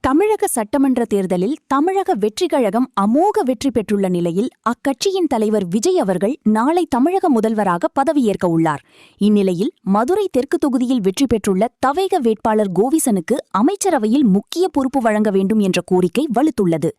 தமிழக சட்டமன்ற தேர்தலில் தமிழக வெற்றிக் கழகம் அமோக வெற்றி பெற்றுள்ள நிலையில் அக்கட்சியின் தலைவர் விஜய் அவர்கள் நாளை தமிழக முதல்வராக பதவியேற்க உள்ளார். இந்நிலையில் மதுரை தெற்கு தொகுதியில் வெற்றி பெற்றுள்ள தவேக வேட்பாளர் கோவிசனுக்கு அமைச்சரவையில் முக்கிய பொறுப்பு வழங்க வேண்டும் என்ற கோரிக்கை வலுத்துள்ளது.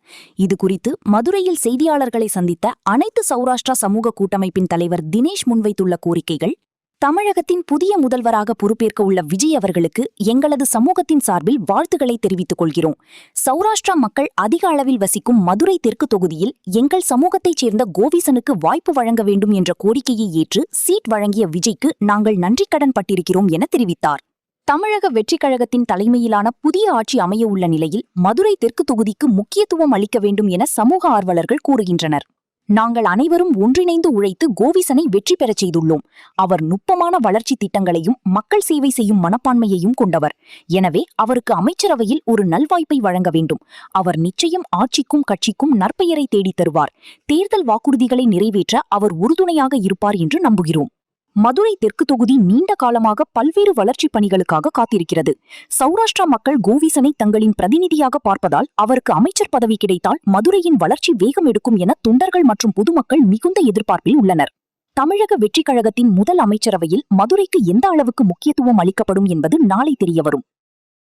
இதுகுறித்து மதுரையில் செய்தியாளர்களை சந்தித்த அனைத்து சௌராஷ்டிரா சமூக கூட்டமைப்பின் தலைவர் தினேஷ் முன்வைத்துள்ள கோரிக்கைகள்: தமிழகத்தின் புதிய முதல்வராக பொறுப்பேற்க உள்ள விஜய் அவர்களுக்கு எங்களது சமூகத்தின் சார்பில் வாழ்த்துக்களை தெரிவித்துக் கொள்கிறோம். சௌராஷ்டிரா மக்கள் அதிக அளவில் வசிக்கும் மதுரை தெற்கு தொகுதியில் எங்கள் சமூகத்தைச் சேர்ந்த கோவிசனுக்கு வாய்ப்பு வழங்க வேண்டும் என்ற கோரிக்கையை ஏற்று சீட் வழங்கிய விஜய்க்கு நாங்கள் நன்றி கடன் பட்டிருக்கிறோம் என தெரிவித்தார். தமிழக வெற்றிக் கழகத்தின் தலைமையிலான புதிய ஆட்சி அமைய உள்ள நிலையில் மதுரை தெற்கு தொகுதிக்கு முக்கியத்துவம் அளிக்க வேண்டும் என சமூக ஆர்வலர்கள் கூறுகின்றனர். நாங்கள் அனைவரும் ஒன்றிணைந்து உழைத்து கோவிசனை வெற்றி பெறச் செய்துள்ளோம். அவர் நுட்பமான வளர்ச்சி திட்டங்களையும் மக்கள் சேவை செய்யும் மனப்பான்மையையும் கொண்டவர். எனவே அவருக்கு அமைச்சரவையில் ஒரு நல்வாய்ப்பை வழங்க வேண்டும். அவர் நிச்சயம் ஆட்சிக்கும் கட்சிக்கும் நற்பெயரை தேடித் தருவார். தேர்தல் வாக்குறுதிகளை நிறைவேற்ற அவர் உறுதுணையாக இருப்பார் என்று நம்புகிறோம். மதுரை தெற்கு தொகுதி நீண்ட காலமாக பல்வேறு வளர்ச்சிப் பணிகளுக்காக காத்திருக்கிறது. சௌராஷ்டிரா மக்கள் கோவிசனை தங்களின் பிரதிநிதியாக பார்ப்பதால் அவருக்கு அமைச்சர் பதவி கிடைத்தால் மதுரையின் வளர்ச்சி வேகம் எடுக்கும் என தொண்டர்கள் மற்றும் பொதுமக்கள் மிகுந்த எதிர்பார்ப்பில் உள்ளனர். தமிழக வெற்றிக் கழகத்தின் முதல் அமைச்சரவையில் மதுரைக்கு எந்த அளவுக்கு முக்கியத்துவம் அளிக்கப்படும் என்பது நாளை தெரியவரும்.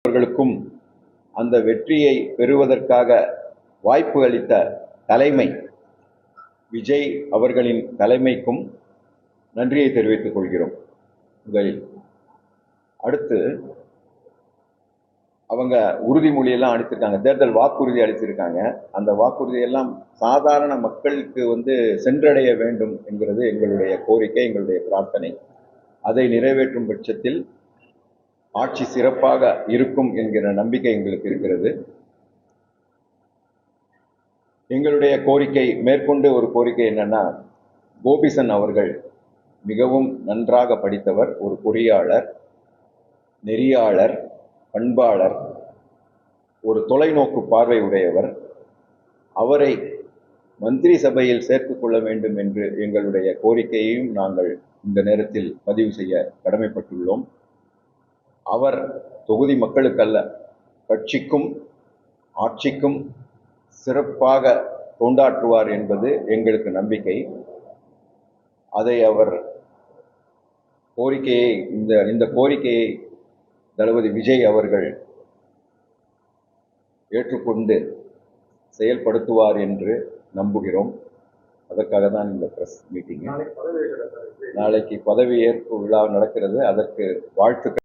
அவர்களுக்கும் அந்த வெற்றியை பெறுவதற்காக வாய்ப்பு அளித்த தலைமை விஜய் அவர்களின் தலைமைக்கும் நன்றியை தெரிவித்துக் கொள்கிறோம். முதலில் அடுத்து அவங்க உறுதிமொழியெல்லாம் அளித்திருக்காங்க, தேர்தல் வாக்குறுதி அளித்திருக்காங்க. அந்த வாக்குறுதியெல்லாம் சாதாரண மக்களுக்கு சென்றடைய வேண்டும் என்கிறது எங்களுடைய கோரிக்கை, எங்களுடைய பிரார்த்தனை. அதை நிறைவேற்றும் பட்சத்தில் ஆட்சி சிறப்பாக இருக்கும் என்கிற நம்பிக்கை எங்களுக்கு இருக்கிறது. எங்களுடைய கோரிக்கை மேற்கொண்டு ஒரு கோரிக்கை என்னன்னா, கோபிசன் அவர்கள் மிகவும் நன்றாக படித்தவர், ஒரு பொறியாளர், நெறியாளர், பண்பாளர், ஒரு தொலைநோக்கு பார்வை உடையவர். அவரை மந்திரி சபையில் சேர்த்துக் கொள்ள வேண்டும் என்று எங்களுடைய கோரிக்கையையும் நாங்கள் இந்த நேரத்தில் பதிவு செய்ய கடமைப்பட்டுள்ளோம். அவர் தொகுதி மக்களுக்கல்ல, கட்சிக்கும் ஆட்சிக்கும் சிறப்பாக தொண்டாற்றுவார் என்பது எங்களுக்கு நம்பிக்கை. அதை அவர் இந்த கோரிக்கையை தளபதி விஜய் அவர்கள் ஏற்றுக்கொண்டு செயல்படுத்துவார் என்று நம்புகிறோம். அதற்காக தான் இந்த பிரஸ் மீட்டிங். நாளைக்கு பதவி ஏற்பு விழா நடக்கிறது. அதற்கு வாழ்த்துக்கள்.